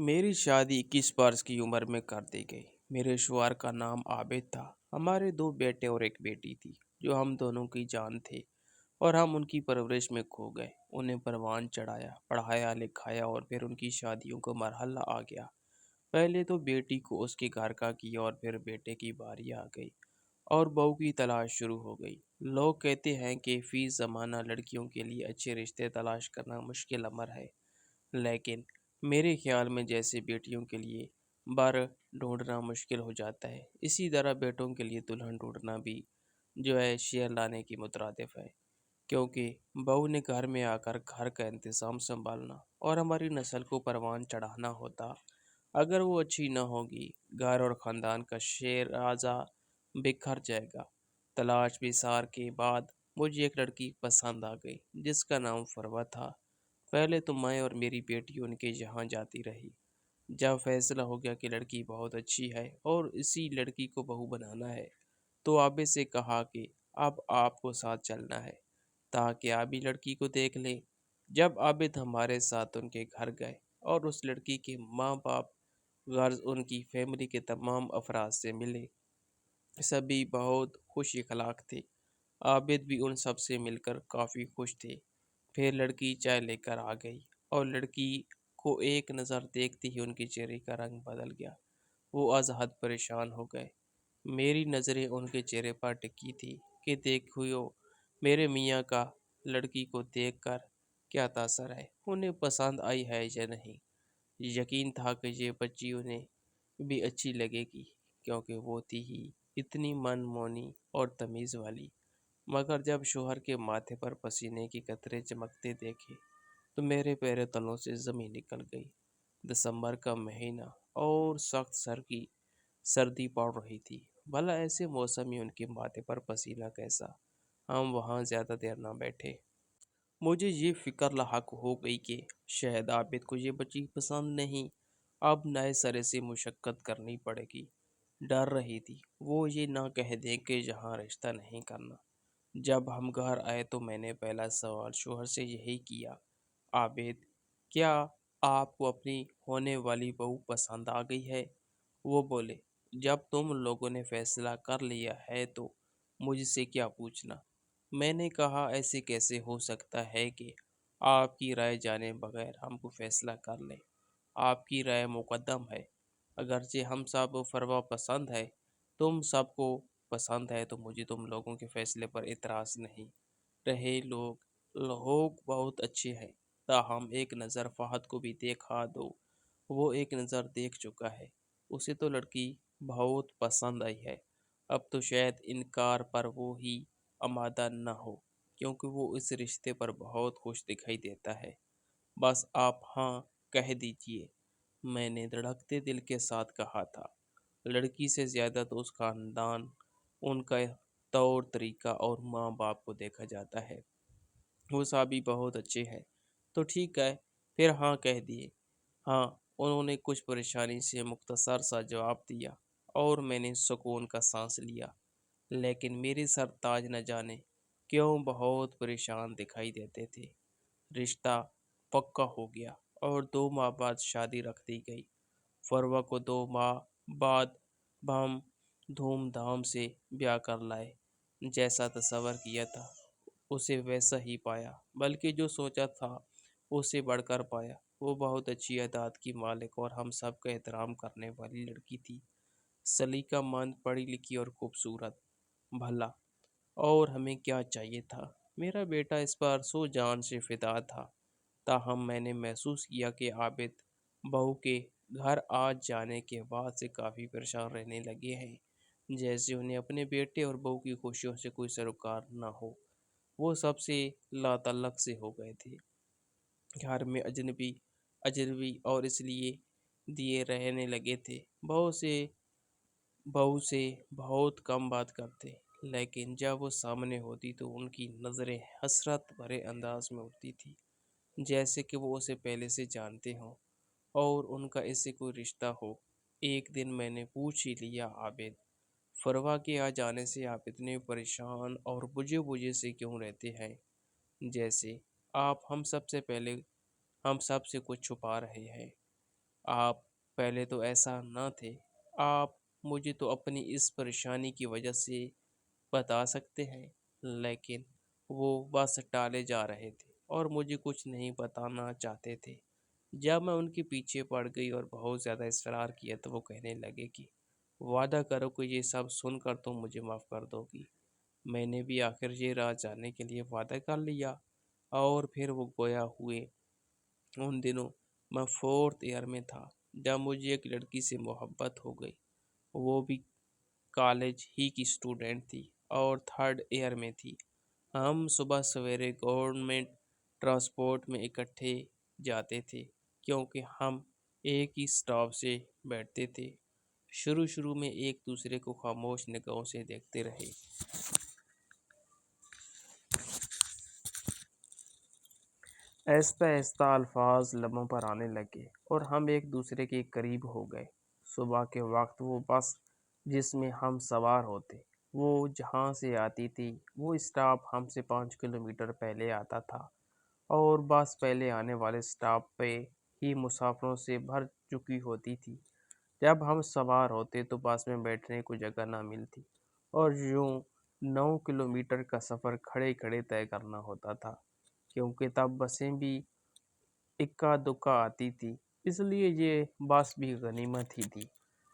میری شادی 21 برس کی عمر میں کر دی گئی۔ میرے شوہر کا نام عابد تھا۔ ہمارے 2 بیٹے اور ایک بیٹی تھی جو ہم دونوں کی جان تھے، اور ہم ان کی پرورش میں کھو گئے۔ انہیں پروان چڑھایا، پڑھایا لکھایا، اور پھر ان کی شادیوں کا مرحلہ آ گیا۔ پہلے تو بیٹی کو اس کے گھر کا کیا، اور پھر بیٹے کی باری آ گئی اور بہو کی تلاش شروع ہو گئی۔ لوگ کہتے ہیں کہ فی زمانہ لڑکیوں کے لیے اچھے رشتے تلاش کرنا مشکل امر ہے، لیکن میرے خیال میں جیسے بیٹیوں کے لیے بر ڈھونڈنا مشکل ہو جاتا ہے، اسی طرح بیٹوں کے لیے دلہن ڈھونڈنا بھی جو ہے شعر لانے کی مترادف ہے، کیونکہ بہو نے گھر میں آ کر گھر کا انتظام سنبھالنا اور ہماری نسل کو پروان چڑھانا ہوتا۔ اگر وہ اچھی نہ ہوگی، گھر اور خاندان کا شیرازہ بکھر جائے گا۔ تلاش بسار کے بعد مجھے ایک لڑکی پسند آ گئی جس کا نام فروہ تھا۔ پہلے تو میں اور میری بیٹی ان کے یہاں جاتی رہی۔ جب فیصلہ ہو گیا کہ لڑکی بہت اچھی ہے اور اسی لڑکی کو بہو بنانا ہے، تو عابد سے کہا کہ اب آپ کو ساتھ چلنا ہے تاکہ آپ بھی لڑکی کو دیکھ لیں۔ جب عابد ہمارے ساتھ ان کے گھر گئے اور اس لڑکی کے ماں باپ غرض ان کی فیملی کے تمام افراد سے ملے، سبھی بہت خوش اخلاق تھے۔ عابد بھی ان سب سے مل کر کافی خوش تھے۔ پھر لڑکی چائے لے کر آ گئی، اور لڑکی کو ایک نظر دیکھتے ہی ان کے چہرے کا رنگ بدل گیا۔ وہ از حد پریشان ہو گئے۔ میری نظریں ان کے چہرے پر ٹکی تھی کہ دیکھو میرے میاں کا لڑکی کو دیکھ کر کیا تاثر ہے، انہیں پسند آئی ہے یا نہیں۔ یقین تھا کہ یہ بچی انہیں بھی اچھی لگے گی، کیونکہ وہ تھی ہی اتنی من مونی اور تمیز والی۔ مگر جب شوہر کے ماتھے پر پسینے کے قطرے چمکتے دیکھے تو میرے پیروں تلوں سے زمین نکل گئی۔ دسمبر کا مہینہ اور سخت سردی پڑ رہی تھی۔ بھلا ایسے موسم میں ان کے ماتھے پر پسینہ کیسا؟ ہم وہاں زیادہ دیر نہ بیٹھے۔ مجھے یہ فکر لاحق ہو گئی کہ شاید عابد کو یہ بچی پسند نہیں۔ اب نئے سرے سے مشقت کرنی پڑے گی۔ ڈر رہی تھی وہ یہ نہ کہہ دیں کہ یہاں رشتہ نہیں کرنا۔ جب ہم گھر آئے تو میں نے پہلا سوال شوہر سے یہی کیا، عابد، کیا آپ کو اپنی ہونے والی بہو پسند آ گئی ہے؟ وہ بولے، جب تم لوگوں نے فیصلہ کر لیا ہے تو مجھ سے کیا پوچھنا؟ میں نے کہا، ایسے کیسے ہو سکتا ہے کہ آپ کی رائے جانے بغیر ہم کو فیصلہ کر لیں؟ آپ کی رائے مقدم ہے۔ اگرچہ ہم سب فروہ پسند ہے، تم سب کو پسند ہے، تو مجھے تم لوگوں کے فیصلے پر اعتراض نہیں۔ رہے لوگ بہت اچھے ہیں، تاہم ایک نظر فہد کو بھی دیکھا دو۔ وہ ایک نظر دیکھ چکا ہے، اسے تو لڑکی بہت پسند آئی ہے۔ اب تو شاید انکار پر وہ ہی آمادہ نہ ہو، کیونکہ وہ اس رشتے پر بہت خوش دکھائی دیتا ہے۔ بس آپ ہاں کہہ دیجئے۔ میں نے دھڑکتے دل کے ساتھ کہا تھا۔ لڑکی سے زیادہ تو اس خاندان، ان کا طور طریقہ اور ماں باپ کو دیکھا جاتا ہے۔ وہ سبھی بہت اچھے ہیں۔ تو ٹھیک ہے، پھر ہاں کہہ دیے۔ ہاں، انہوں نے کچھ پریشانی سے مختصر سا جواب دیا، اور میں نے سکون کا سانس لیا۔ لیکن میرے سرتاج نہ جانے کیوں بہت پریشان دکھائی دیتے تھے۔ رشتہ پکا ہو گیا اور 2 ماہ بعد شادی رکھ دی گئی۔ فروہ کو 2 ماہ بعد ہم دھوم دھام سے بیاہ کر لائے۔ جیسا تصور کیا تھا اسے ویسا ہی پایا، بلکہ جو سوچا تھا اسے بڑھ کر پایا۔ وہ بہت اچھی عادات کی مالک اور ہم سب کا احترام کرنے والی لڑکی تھی۔ سلیقہ مند، پڑھی لکھی اور خوبصورت۔ بھلا اور ہمیں کیا چاہیے تھا؟ میرا بیٹا اس پر 100 جان سے فدا تھا۔ تاہم میں نے محسوس کیا کہ عابد بہو کے گھر آ جانے کے بعد سے کافی پریشان رہنے لگے ہیں، جیسے انہیں اپنے بیٹے اور بہو کی خوشیوں سے کوئی سروکار نہ ہو۔ وہ سب سے لا تعلق سے ہو گئے تھے۔ گھر میں اجنبی اور اس لیے دیے رہنے لگے تھے۔ بہو سے بہت کم بات کرتے، لیکن جب وہ سامنے ہوتی تو ان کی نظریں حسرت بھرے انداز میں اٹھتی تھی، جیسے کہ وہ اسے پہلے سے جانتے ہوں اور ان کا اس سے کوئی رشتہ ہو۔ ایک دن میں نے پوچھ ہی لیا، عابد، فروہ کے آ جانے سے آپ اتنے پریشان اور بجھے بجھے سے کیوں رہتے ہیں؟ جیسے آپ ہم سب سے کچھ چھپا رہے ہیں۔ آپ پہلے تو ایسا نہ تھے۔ آپ مجھے تو اپنی اس پریشانی کی وجہ سے بتا سکتے ہیں، لیکن وہ بس ٹالے جا رہے تھے اور مجھے کچھ نہیں بتانا چاہتے تھے۔ جب میں ان کے پیچھے پڑ گئی اور بہت زیادہ اصرار کیا تو وہ کہنے لگے کہ وعدہ کرو کہ یہ سب سن کر تم مجھے معاف کر دو گی۔ میں نے بھی آخر یہ راز جاننے کے لیے وعدہ کر لیا، اور پھر وہ گویا ہوئے۔ ان دنوں میں فورتھ ایئر میں تھا جب مجھے ایک لڑکی سے محبت ہو گئی۔ وہ بھی کالج ہی کی اسٹوڈنٹ تھی اور تھرڈ ایئر میں تھی۔ ہم صبح سویرے گورنمنٹ ٹرانسپورٹ میں اکٹھے جاتے تھے کیونکہ ہم ایک ہی سٹاپ سے بیٹھتے تھے۔ شروع میں ایک دوسرے کو خاموش نگاہوں سے دیکھتے رہے۔ آہستہ آہستہ الفاظ لبوں پر آنے لگے اور ہم ایک دوسرے کے قریب ہو گئے۔ صبح کے وقت وہ بس جس میں ہم سوار ہوتے، وہ جہاں سے آتی تھی وہ اسٹاپ ہم سے 5 کلومیٹر پہلے آتا تھا، اور بس پہلے آنے والے اسٹاپ پہ ہی مسافروں سے بھر چکی ہوتی تھی۔ جب ہم سوار ہوتے تو بس میں بیٹھنے کو جگہ نہ ملتی، اور یوں 9 کلومیٹر کا سفر کھڑے کھڑے طے کرنا ہوتا تھا، کیونکہ تب بسیں بھی اکا دکا آتی تھی، اس لیے یہ بس بھی غنیمت ہی تھی۔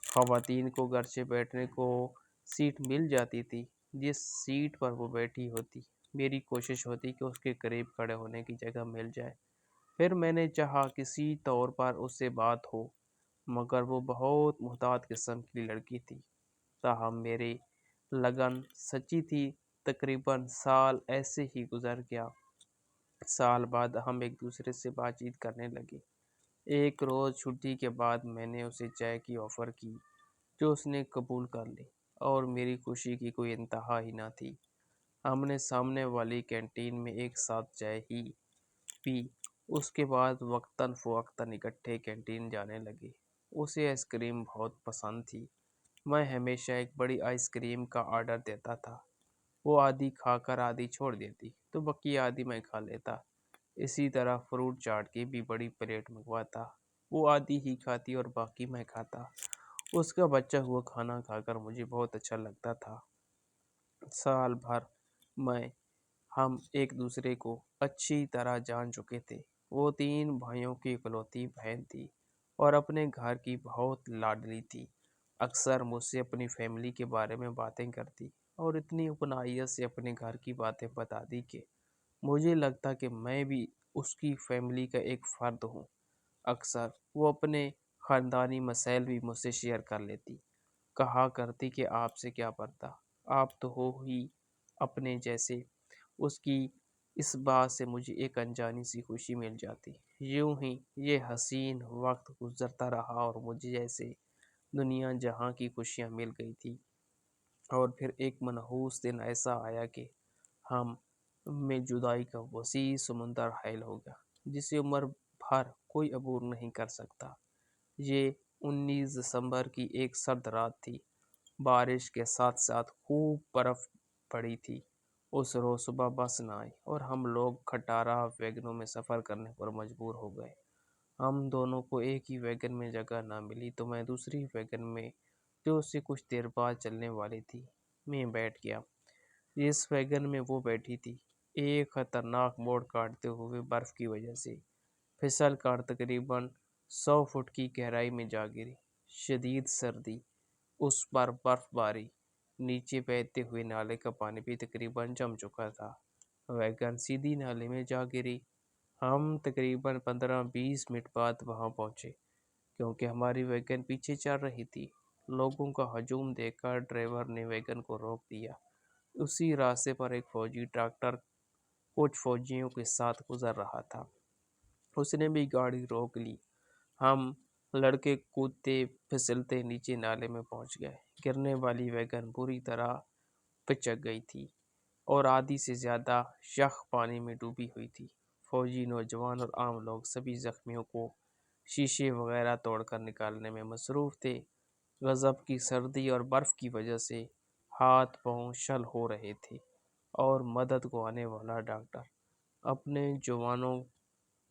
خواتین کو گھر سے بیٹھنے کو سیٹ مل جاتی تھی، جس سیٹ پر وہ بیٹھی ہوتی میری کوشش ہوتی کہ اس کے قریب کھڑے ہونے کی جگہ مل جائے۔ پھر میں نے چاہا کسی طور پر اس سے بات ہو، مگر وہ بہت محتاط قسم کی لڑکی تھی۔ تاہم میری لگن سچی تھی۔ تقریباً سال ایسے ہی گزر گیا۔ سال بعد ہم ایک دوسرے سے بات چیت کرنے لگے۔ ایک روز چھٹی کے بعد میں نے اسے چائے کی آفر کی، جو اس نے قبول کر لی، اور میری خوشی کی کوئی انتہا ہی نہ تھی۔ ہم نے سامنے والی کینٹین میں ایک ساتھ چائے ہی پی۔ اس کے بعد وقتاً فوقتاً اکٹھے کینٹین جانے لگے۔ اسے آئس کریم بہت پسند تھی۔ میں ہمیشہ ایک بڑی آئس کریم کا آرڈر دیتا تھا۔ وہ آدھی کھا کر آدھی چھوڑ دیتی تو بقیہ آدھی میں کھا لیتا۔ اسی طرح فروٹ چاٹ کی بھی بڑی پلیٹ منگواتا۔ وہ آدھی ہی کھاتی اور باقی میں کھاتا۔ اس کا بچا ہوا کھانا کھا کر مجھے بہت اچھا لگتا تھا۔ سال بھر میں ہم ایک دوسرے کو اچھی طرح جان چکے تھے۔ وہ 3 بھائیوں کی اکلوتی بہن تھی اور اپنے گھر کی بہت لاڈلی تھی۔ اکثر مجھ سے اپنی فیملی کے بارے میں باتیں کرتی اور اتنی اپنائیت سے اپنے گھر کی باتیں بتاتی کہ مجھے لگتا کہ میں بھی اس کی فیملی کا ایک فرد ہوں۔ اکثر وہ اپنے خاندانی مسائل بھی مجھ سے شیئر کر لیتی۔ کہا کرتی کہ آپ سے کیا پڑتا، آپ تو ہو ہی اپنے جیسے۔ اس کی اس بات سے مجھے ایک انجانی سی خوشی مل جاتی۔ یوں ہی یہ حسین وقت گزرتا رہا اور مجھے جیسے دنیا جہاں کی خوشیاں مل گئی تھی۔ اور پھر ایک منحوس دن ایسا آیا کہ ہم میں جدائی کا وسیع سمندر حائل ہو گیا، جسے عمر بھر کوئی عبور نہیں کر سکتا۔ یہ 19 دسمبر کی ایک سرد رات تھی۔ بارش کے ساتھ ساتھ خوب برف پڑی تھی۔ اس روز صبح بس نہ آئی اور ہم لوگ کھٹارا ویگنوں میں سفر کرنے پر مجبور ہو گئے۔ ہم دونوں کو ایک ہی ویگن میں جگہ نہ ملی تو میں دوسری ویگن میں، جو اس سے کچھ دیر بعد چلنے والی تھی، میں بیٹھ گیا۔ جس ویگن میں وہ بیٹھی تھی، ایک خطرناک موڑ کاٹتے ہوئے برف کی وجہ سے پھسل کر تقریباً 100 فٹ کی گہرائی میں جا گری۔ شدید سردی، اس پر برف باری، نیچے بہتے ہوئے نالے کا پانی بھی تقریباً جم چکا تھا۔ ویگن سیدھی نالے میں جا گری۔ ہم تقریباً 15-20 منٹ بعد وہاں پہنچے، کیونکہ ہماری ویگن پیچھے چل رہی تھی۔ لوگوں کا ہجوم دیکھ کر ڈرائیور نے ویگن کو روک دیا۔ اسی راستے پر ایک فوجی ٹریکٹر کچھ فوجیوں کے ساتھ گزر رہا تھا۔ اس نے بھی گاڑی روک لی۔ ہم لڑکے کودتے پھسلتے نیچے نالے میں پہنچ گئے۔ گرنے والی ویگن بری طرح پچک گئی تھی اور آدھی سے زیادہ شخ پانی میں ڈوبی ہوئی تھی۔ فوجی، نوجوان اور عام لوگ سبھی زخمیوں کو شیشے وغیرہ توڑ کر نکالنے میں مصروف تھے۔ غضب کی سردی اور برف کی وجہ سے ہاتھ پاؤں شل ہو رہے تھے، اور مدد کو آنے والا ڈاکٹر اپنے جوانوں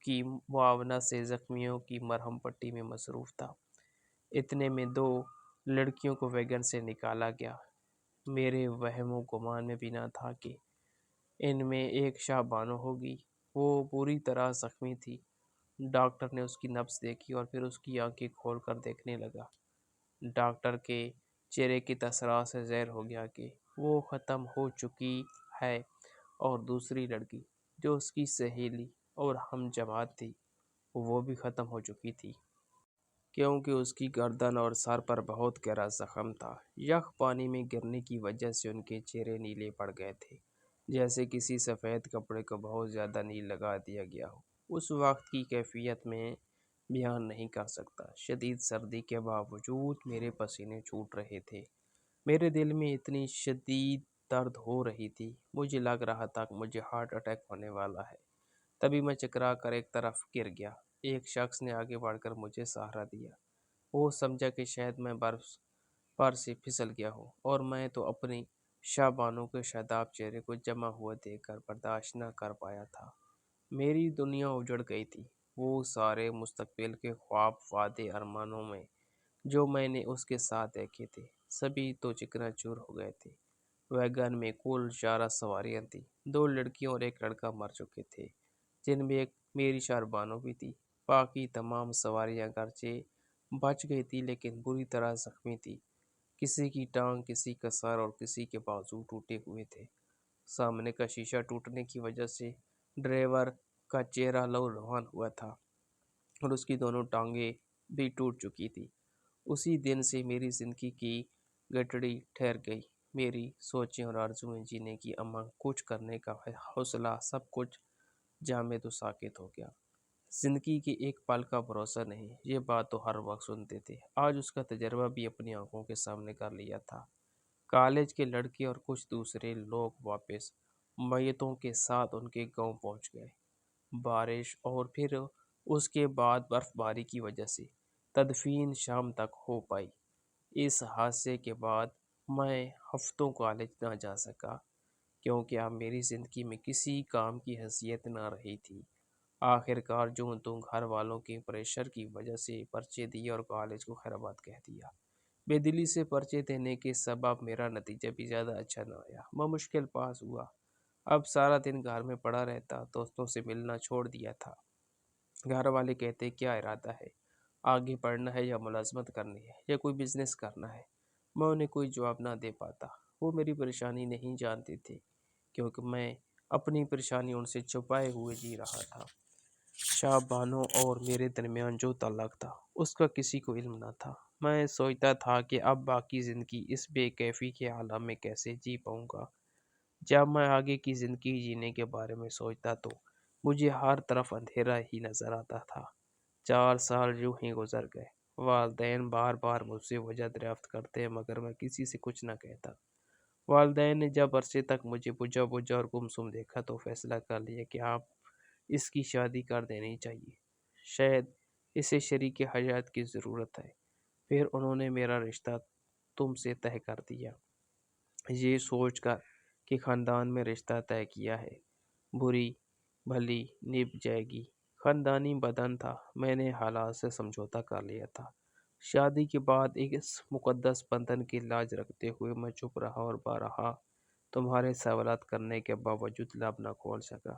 کی معاونت سے زخمیوں کی مرہم پٹی میں مصروف تھا۔ اتنے میں 2 لڑکیوں کو ویگن سے نکالا گیا۔ میرے وہم و گمان میں بھی نہ تھا کہ ان میں ایک شاہ بانو ہوگی۔ وہ بری طرح زخمی تھی۔ ڈاکٹر نے اس کی نبض دیکھی اور پھر اس کی آنکھیں کھول کر دیکھنے لگا۔ ڈاکٹر کے چہرے کے تاثرات سے ظاہر ہو گیا کہ وہ ختم ہو چکی ہے، اور دوسری لڑکی جو اس کی سہیلی اور ہم جماعت تھی وہ بھی ختم ہو چکی تھی، کیونکہ اس کی گردن اور سر پر بہت گہرا زخم تھا۔ یخ پانی میں گرنے کی وجہ سے ان کے چہرے نیلے پڑ گئے تھے، جیسے کسی سفید کپڑے کو بہت زیادہ نیل لگا دیا گیا ہو۔ اس وقت کی کیفیت میں بیان نہیں کر سکتا۔ شدید سردی کے باوجود میرے پسینے چھوٹ رہے تھے۔ میرے دل میں اتنی شدید درد ہو رہی تھی، مجھے لگ رہا تھا کہ مجھے ہارٹ اٹیک ہونے والا ہے۔ تبھی میں چکرا کر ایک طرف گر گیا۔ ایک شخص نے آگے بڑھ کر مجھے سہارا دیا۔ وہ سمجھا کہ شاید میں برف پر سے پھسل گیا ہوں، اور میں تو اپنی شاہ بانو کے شاداب چہرے کو جمع ہوا دیکھ کر برداشت نہ کر پایا تھا۔ میری دنیا اجڑ گئی تھی۔ وہ سارے مستقبل کے خواب، وعدے، ارمانوں میں جو میں نے اس کے ساتھ دیکھے تھے، سبھی تو چکنا چور ہو گئے تھے۔ ویگن میں کل 11 سواریاں تھیں۔ 2 لڑکیوں اور ایک لڑکا مر چکے تھے، جن میں ایک میری شاہ بانو بھی تھی۔ باقی تمام سواریاں گرچہ بچ گئی تھی لیکن بری طرح زخمی تھی۔ کسی کی ٹانگ، کسی کا سر اور کسی کے بازو ٹوٹے ہوئے تھے۔ سامنے کا شیشہ ٹوٹنے کی وجہ سے ڈرائیور کا چہرہ لہولہان ہوا تھا، اور اس کی دونوں ٹانگیں بھی ٹوٹ چکی تھی۔ اسی دن سے میری زندگی کی گٹڑی ٹھہر گئی۔ میری سوچیں اور آرزوئیں، جینے کی امنگ، کچھ کرنے کا حوصلہ، سب کچھ جامد و ساکت ہو گیا۔ زندگی کے ایک پل کا بھروسہ نہیں، یہ بات تو ہر وقت سنتے تھے۔ آج اس کا تجربہ بھی اپنی آنکھوں کے سامنے کر لیا تھا۔ کالج کے لڑکے اور کچھ دوسرے لوگ واپس میتوں کے ساتھ ان کے گاؤں پہنچ گئے۔ بارش اور پھر اس کے بعد برف باری کی وجہ سے تدفین شام تک ہو پائی۔ اس حادثے کے بعد میں ہفتوں کالج نہ جا سکا، کیونکہ اب میری زندگی میں کسی کام کی حیثیت نہ رہی تھی۔ آخر کار جوں توں گھر والوں کے پریشر کی وجہ سے پرچے دیے اور کالج کو خیرباد کہہ دیا۔ بے دلی سے پرچے دینے کے سبب میرا نتیجہ بھی زیادہ اچھا نہ آیا۔ میں مشکل پاس ہوا۔ اب سارا دن گھر میں پڑا رہتا، دوستوں سے ملنا چھوڑ دیا تھا۔ گھر والے کہتے کیا ارادہ ہے، آگے پڑھنا ہے یا ملازمت کرنی ہے یا کوئی بزنس کرنا ہے؟ میں انہیں کوئی جواب نہ دے پاتا۔ وہ میری پریشانی نہیں جانتے تھے، کیونکہ میں اپنی پریشانی ان سے چھپائے ہوئے جی رہا تھا۔ شاہ بانو اور میرے درمیان جو تعلق تھا اس کا کسی کو علم نہ تھا۔ میں سوچتا تھا کہ اب باقی زندگی اس بے کیفی کے عالم میں کیسے جی پاؤں گا۔ جب میں آگے کی زندگی جینے کے بارے میں سوچتا تو مجھے ہر طرف اندھیرا ہی نظر آتا تھا۔ 4 سال یوں ہی گزر گئے۔ والدین بار بار مجھ سے وجہ دریافت کرتے، مگر میں کسی سے کچھ نہ کہتا۔ والدین نے جب عرصے تک مجھے بجھا بجھا اور گمسم دیکھا تو فیصلہ کر لیا کہ اب اس کی شادی کر دینی چاہیے، شاید اسے شریک حیات کی ضرورت ہے۔ پھر انہوں نے میرا رشتہ تم سے طے کر دیا، یہ سوچ کر کہ خاندان میں رشتہ طے کیا ہے، بری بھلی نبھ جائے گی۔ خاندانی بدن تھا، میں نے حالات سے سمجھوتا کر لیا تھا۔ شادی کے بعد اس مقدس بندھن کی لاج رکھتے ہوئے میں چپ رہا اور بارہا تمہارے سوالات کرنے کے باوجود لب نہ کھول سکا۔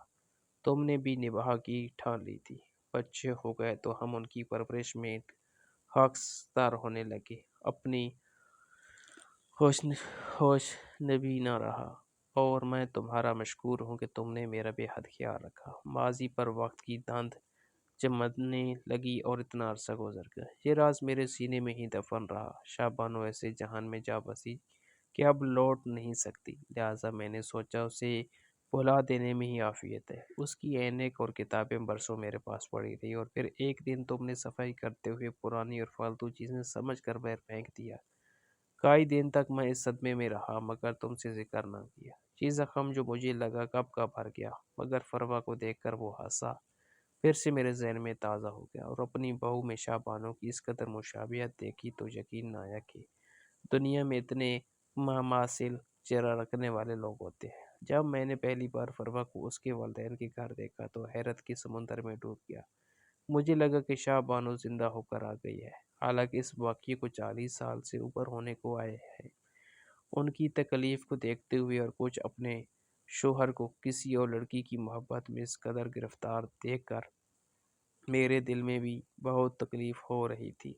تم نے بھی نباہ کی ٹھان لی تھی۔ بچے ہو گئے تو ہم ان کی پرورش میں خاکسار ہونے لگے۔ اپنی ہوش نبی نہ رہا، اور میں تمہارا مشکور ہوں کہ تم نے میرا بے حد خیال رکھا۔ ماضی پر وقت کی دھند چمٹنے لگی اور اتنا عرصہ گزر گیا، یہ راز میرے سینے میں ہی دفن رہا۔ شاہ بانو ایسے جہان میں جا بسی کہ اب لوٹ نہیں سکتی، لہٰذا میں نے سوچا اسے بھلا دینے میں ہی عافیت ہے۔ اس کی عینک اور کتابیں برسوں میرے پاس پڑی رہی، اور پھر ایک دن تم نے صفائی کرتے ہوئے پرانی اور فالتو چیزیں سمجھ کر باہر پھینک دیا۔ کئی دن تک میں اس صدمے میں رہا، مگر تم سے ذکر نہ کیا۔ یہ زخم جو مجھے لگا کب کا بھر گیا، مگر فروا کو دیکھ کر وہ حادثہ پھر سے میرے ذہن میں تازہ ہو گیا، اور اپنی بہو میں شاہ بانو کی اس قدر مشابہت دیکھی تو یقین نہ آیا کہ دنیا میں اتنے مماثل چہرہ رکھنے والے لوگ ہوتے ہیں۔ جب میں نے پہلی بار فروا کو اس کے والدین کے گھر دیکھا تو حیرت کے سمندر میں ڈوب گیا۔ مجھے لگا کہ شاہ بانو زندہ ہو کر آ گئی ہے، حالانکہ اس واقعے کو 40 سال سے اوپر ہونے کو آئے ہیں۔ ان کی تکلیف کو دیکھتے ہوئے اور کچھ اپنے شوہر کو کسی اور لڑکی کی محبت میں اس قدر گرفتار دیکھ کر میرے دل میں بھی بہت تکلیف ہو رہی تھی۔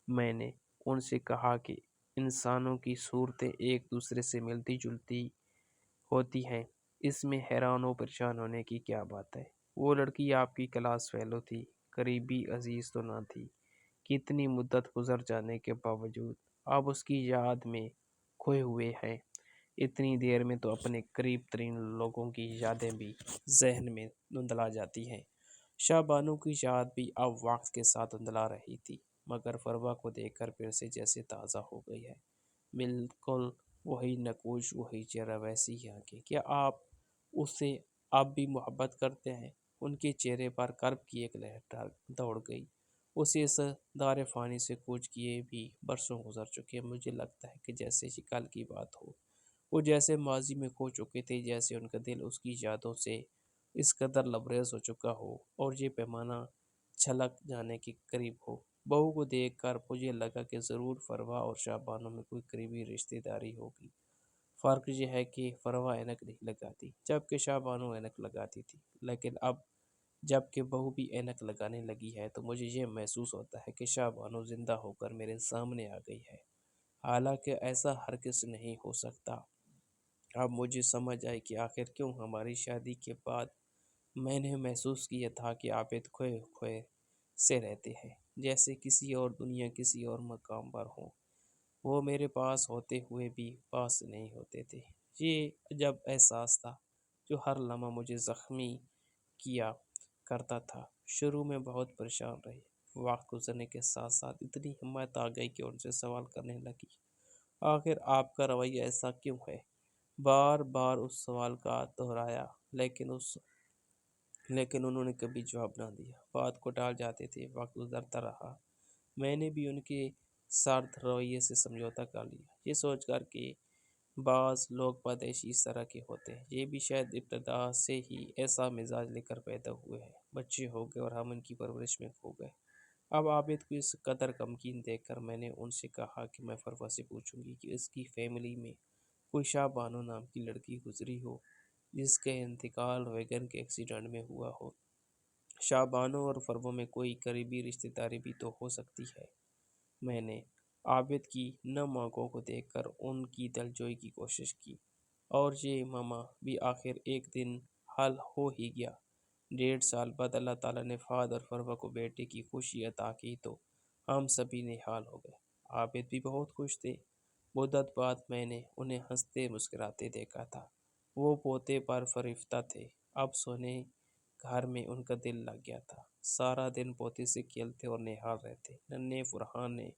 میں نے ان سے کہا کہ انسانوں کی صورتیں ایک دوسرے سے ملتی جلتی ہوتی ہیں، اس میں حیران و پریشان ہونے کی کیا بات ہے؟ وہ لڑکی آپ کی کلاس فیلو تھی، قریبی عزیز تو نہ تھی۔ کتنی مدت گزر جانے کے باوجود آپ اس کی یاد میں کھوئے ہوئے ہیں۔ اتنی دیر میں تو اپنے قریب ترین لوگوں کی یادیں بھی ذہن میں دھندلا جاتی ہیں۔ شاہ بانو کی یاد بھی اب وقت کے ساتھ دھندلا رہی تھی، مگر فروا کو دیکھ کر پھر سے جیسے تازہ ہو گئی ہے۔ بالکل وہی نقوش، وہی چہرہ، ویسی ہی آنکھیں۔ کیا آپ اس سے اب بھی محبت کرتے ہیں؟ ان کے چہرے پر کرب کی ایک لہر دوڑ گئی۔ اسے اس دار فانی سے کچھ کیے بھی برسوں گزر چکے۔ مجھے لگتا ہے کہ جیسے یہ کل کی بات ہو۔ وہ جیسے ماضی میں کھو چکے تھے، جیسے ان کا دل اس کی یادوں سے اس قدر لبریز ہو چکا ہو اور یہ پیمانہ چھلک جانے کے قریب ہو۔ بہو کو دیکھ کر مجھے لگا کہ ضرور فروا اور شاہ بانو میں کوئی قریبی رشتہ داری ہوگی۔ فرق یہ ہے کہ فروا اینک نہیں لگاتی، جبکہ شاہ بانو اینک لگاتی تھی۔ لیکن اب جب کہ بہو بھی اینک لگانے لگی ہے تو مجھے یہ محسوس ہوتا ہے کہ شاہ بانو زندہ ہو کر میرے سامنے آ گئی ہے، حالانکہ ایسا ہرگز نہیں ہو سکتا۔ اب مجھے سمجھ آئی کہ آخر کیوں ہماری شادی کے بعد میں نے محسوس کیا تھا کہ عابد کھوئے کھوئے سے رہتے ہیں، جیسے کسی اور دنیا، کسی اور مقام پر ہوں۔ وہ میرے پاس ہوتے ہوئے بھی پاس نہیں ہوتے تھے۔ یہ عجب احساس تھا جو ہر لمحہ مجھے زخمی کیا کرتا تھا۔ شروع میں بہت پریشان رہی، وقت گزرنے کے ساتھ ساتھ اتنی ہمت آ گئی کہ ان سے سوال کرنے لگی، آخر آپ کا رویہ ایسا کیوں ہے؟ بار بار اس سوال کا دہرایا، لیکن انہوں نے کبھی جواب نہ دیا، بات کو ٹال جاتے تھے۔ وقت گزرتا رہا، میں نے بھی ان کے سرد رویے سے سمجھوتا کر لیا، یہ سوچ کر کہ بعض لوگ پیدائشی اس طرح کے ہوتے ہیں۔ یہ بھی شاید ابتدا سے ہی ایسا مزاج لے کر پیدا ہوئے ہیں۔ بچے ہو گئے اور ہم ان کی پرورش میں کھو گئے۔ اب عابد کو اس قدر غمگین دیکھ کر میں نے ان سے کہا کہ میں فروا سے پوچھوں گی کہ اس کی فیملی میں کوئی شاہ بانو نام کی لڑکی گزری ہو جس کا انتقال ویگن کے ایکسیڈنٹ میں ہوا ہو۔ شاہ بانو اور فروا میں کوئی قریبی رشتہ داری بھی تو ہو سکتی ہے۔ میں نے عابد کی نم آنکھوں کو دیکھ کر ان کی دلجوئی کی کوشش کی، اور یہ ماما بھی آخر ایک دن حل ہو ہی گیا۔ 1.5 سال بعد اللہ تعالیٰ نے فہد اور فروا کو بیٹے کی خوشی عطا کی تو ہم سبھی نہال ہو گئے۔ عابد بھی بہت خوش تھے۔ مدت بعد میں نے انہیں ہنستے مسکراتے دیکھا تھا۔ وہ پوتے پر فریفتہ تھے۔ اب سونے گھر میں ان کا دل لگ گیا تھا، سارا دن پوتے سے کھیلتے اور نہال رہتے۔ ننھے فرحان نے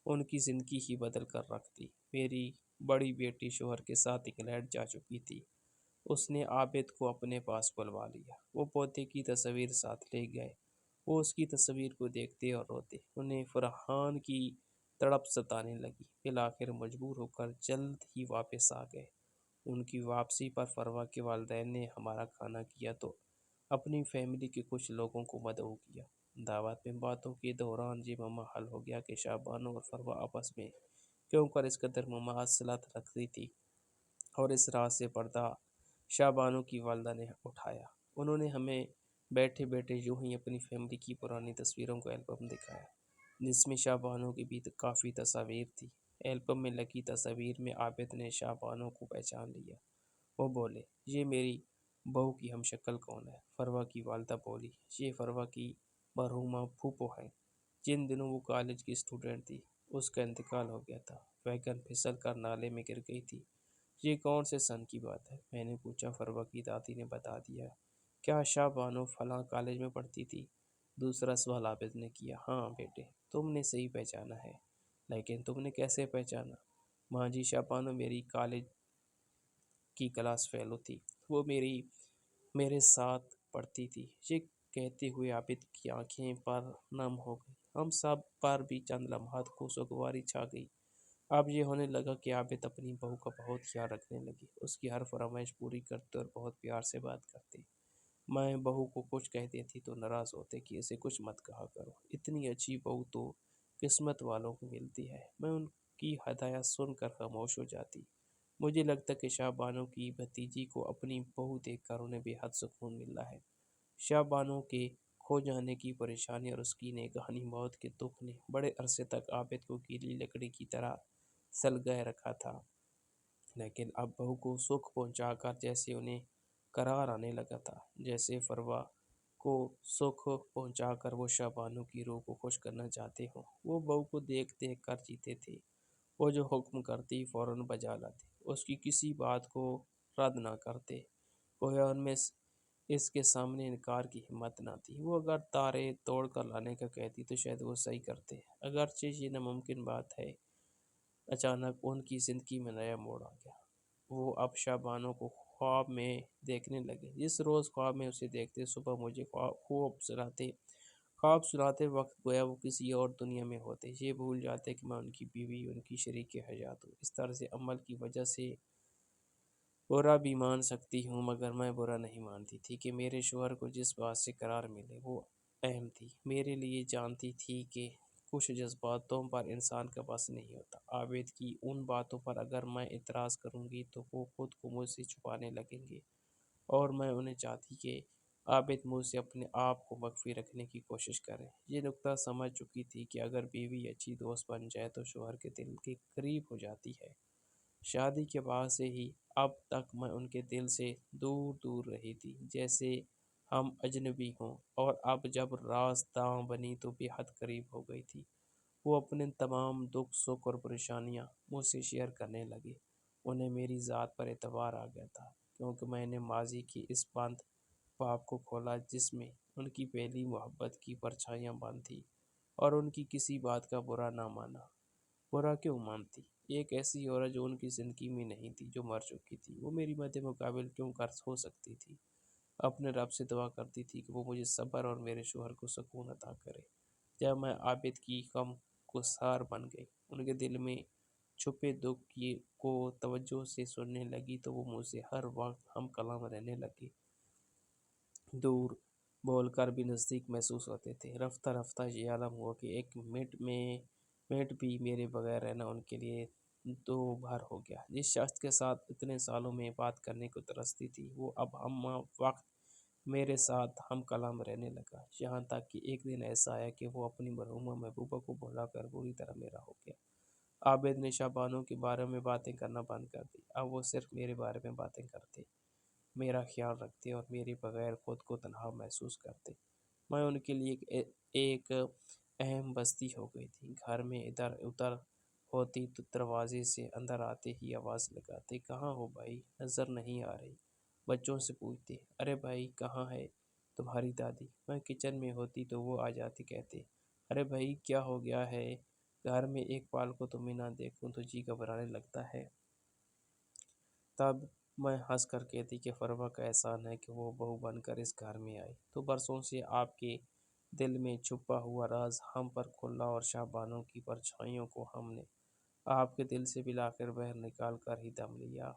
ان کی زندگی ہی بدل کر رکھ دی۔ میری بڑی بیٹی شوہر کے ساتھ انگلینڈ جا چکی تھی۔ اس نے عابد کو اپنے پاس بلوا لیا۔ وہ پوتے کی تصویر ساتھ لے گئے۔ وہ اس کی تصویر کو دیکھتے اور روتے۔ انہیں فرحان کی تڑپ ستانے لگی۔ بالآخر مجبور ہو کر جلد ہی واپس آ گئے۔ ان کی واپسی پر فروا کے والدین نے ہمارا کھانا کیا تو اپنی فیملی کے کچھ لوگوں کو مدعو کیا۔ دعوت میں باتوں کے دوران یہ ماما حل ہو گیا کہ شاہ بانو اور فروا آپس میں کیوں کر اس قدر مماثلت رکھتی تھی، اور اس راز سے پردہ شاہ بانو کی والدہ نے اٹھایا۔ انہوں نے ہمیں بیٹھے بیٹھے یوں ہی اپنی فیملی کی پرانی تصویروں کا البم دکھایا، جس میں شاہ بانو کی بھی کافی تصاویر تھی۔ البم میں لگی تصویر میں عابد نے شاہ بانو کو پہچان لیا۔ وہ بولے، یہ میری بہو کی ہم شکل کون ہے؟ فروا کی والدہ بولی، یہ فروا کی مرحومہ پھوپھو ہے، جن دنوں وہ کالج کی اسٹوڈنٹ تھی۔ اس کا انتقال ہو گیا تھا، ویگن پھسل کر نالے میں گر گئی تھی۔ یہ کون سے سن کی بات ہے؟ میں نے پوچھا۔ فروا کی دادی نے بتا دیا۔ کیا شاہ بانو فلاں کالج میں پڑھتی تھی؟ دوسرا سوال عابد نے کیا۔ ہاں بیٹے، تم نے صحیح پہچانا ہے، لیکن تم نے کیسے پہچانا؟ ماں جی، شاہ بانو میری کالج کی کلاس فیلو تھی، وہ میرے ساتھ پڑھتی تھی۔ یہ کہتے ہوئے عابد کی آنکھیں پر نم ہو گئی۔ ہم سب پر بھی چند لمحات کو سوگواری چھا گئی۔ اب یہ ہونے لگا کہ عابد اپنی بہو کا بہت خیال رکھنے لگی، اس کی ہر فرمائش پوری کرتے اور بہت پیار سے بات کرتے۔ میں بہو کو کچھ کہہ دیتی تو ناراض ہوتے کہ اسے کچھ مت کہا کرو، اتنی اچھی بہو تو قسمت والوں کو ملتی ہے۔ میں ان کی ہدایت سن کر خاموش ہو جاتی۔ مجھے لگتا کہ شاہ بانو کی بھتیجی کو اپنی بہو دیکھ کر انہیں بے حد سکون مل رہا ہے۔ شاہ بانو کے کھو جانے کی پریشانی اور اس کی ناگہانی موت کے دکھ نے بڑے عرصے تک عابد کو گیلی لکڑی کی طرح سلگائے رکھا تھا، لیکن اب بہو کو سکھ پہنچا کر جیسے انہیں قرار آنے لگا تھا، جیسے فروا کو سکھ پہنچا کر وہ شاہ بانو کی روح کو خوش کرنا چاہتے ہوں۔ وہ بہو کو دیکھ دیکھ کر جیتے تھے، وہ جو حکم کرتی فوراً بجا لاتے، اس کی کسی بات کو رد نہ کرتے، گویا ان میں اس کے سامنے انکار کی ہمت نہ تھی۔ وہ اگر تارے توڑ کر لانے کا کہتی تو شاید وہ صحیح کرتے، اگرچہ یہ ناممکن بات ہے۔ اچانک ان کی زندگی میں نیا موڑ آ گیا۔ وہ اب شاہ بانو کو خواب میں دیکھنے لگے۔ جس روز خواب میں اسے دیکھتے، صبح مجھے خواب سناتے وقت گویا وہ کسی اور دنیا میں ہوتے، یہ بھول جاتے کہ میں ان کی بیوی، ان کی شریک حیات ہوں۔ اس طرز عمل کی وجہ سے برا بھی مان سکتی ہوں، مگر میں برا نہیں مانتی تھی کہ میرے شوہر کو جس بات سے قرار ملے وہ اہم تھی میرے لیے۔ جانتی تھی کہ کچھ جذباتوں پر انسان کا بس نہیں ہوتا۔ عابد کی ان باتوں پر اگر میں اعتراض کروں گی تو وہ خود کو مجھ سے چھپانے لگیں گے، اور میں انہیں چاہتی کہ عابد مجھ سے اپنے آپ کو مخفی رکھنے کی کوشش کریں۔ یہ نکتہ سمجھ چکی تھی کہ اگر بیوی اچھی دوست بن جائے تو شوہر کے دل کے قریب ہو جاتی ہے۔ شادی کے بعد سے ہی اب تک میں ان کے دل سے دور دور رہی تھی، جیسے ہم اجنبی ہوں، اور اب جب رازداں بنی تو بے حد قریب ہو گئی تھی۔ وہ اپنے تمام دکھ سکھ اور پریشانیاں مجھ سے شیئر کرنے لگے۔ انہیں میری ذات پر اعتبار آ گیا تھا، کیونکہ میں نے ماضی کی اس بند باب کو کھولا جس میں ان کی پہلی محبت کی پرچھائیاں بند تھی، اور ان کی کسی بات کا برا نہ مانا۔ برا کیوں مانتی؟ ایک ایسی عورت جو ان کی زندگی میں نہیں تھی، جو مر چکی تھی، وہ میری مد مقابل کیوں کر ہو سکتی تھی؟ اپنے رب سے دعا کرتی تھی کہ وہ مجھے صبر اور میرے شوہر کو سکون عطا کرے۔ جب میں عابد کی غم گسار بن گئی، ان کے دل میں چھپے دکھ کو توجہ سے سننے لگی، تو وہ مجھ سے ہر وقت ہم کلام رہنے لگے، دور بول کر بھی نزدیک محسوس ہوتے تھے۔ رفتہ رفتہ یہ عالم ہوا کہ ایک منٹ بھی میرے بغیر رہنا ان کے لیے دو بھر ہو گیا۔ جس شخص کے ساتھ اتنے سالوں میں بات کرنے کو ترستی تھی، وہ اب ہم وقت میرے ساتھ ہم کلام رہنے لگا، یہاں تک کہ ایک دن ایسا آیا کہ وہ اپنی مرحومہ محبوبہ کو بھلا کر بری طرح میرا ہو گیا۔ عابد نے شاہ بانو کے بارے میں باتیں کرنا بند کر دی، اب وہ صرف میرے بارے میں باتیں کرتے، میرا خیال رکھتے اور میرے بغیر خود کو تنہا محسوس کرتے۔ میں ان کے لیے ایک اہم بستی ہو گئی تھی۔ گھر میں ادھر ادھر ہوتی تو دروازے سے اندر آتے ہی آواز لگاتے، کہاں ہو بھائی، نظر نہیں آ رہی؟ بچوں سے پوچھتے، ارے بھائی کہاں ہے تمہاری دادی؟ میں کچن میں ہوتی تو وہ آ جاتے، کہتے، ارے بھائی کیا ہو گیا ہے؟ گھر میں ایک پال کو تمہیں نہ دیکھوں تو جی گھبرانے لگتا ہے۔ تب میں ہنس کر کہتی کہ فروا کا احسان ہے کہ وہ بہو بن کر اس گھر میں آئی، تو برسوں سے آپ کے دل میں چھپا ہوا راز ہم پر کھلا، اور شاہ بانو کی پرچھائیوں کو ہم نے آپ کے دل سے بالآخر باہر نکال کر ہی دم لیا۔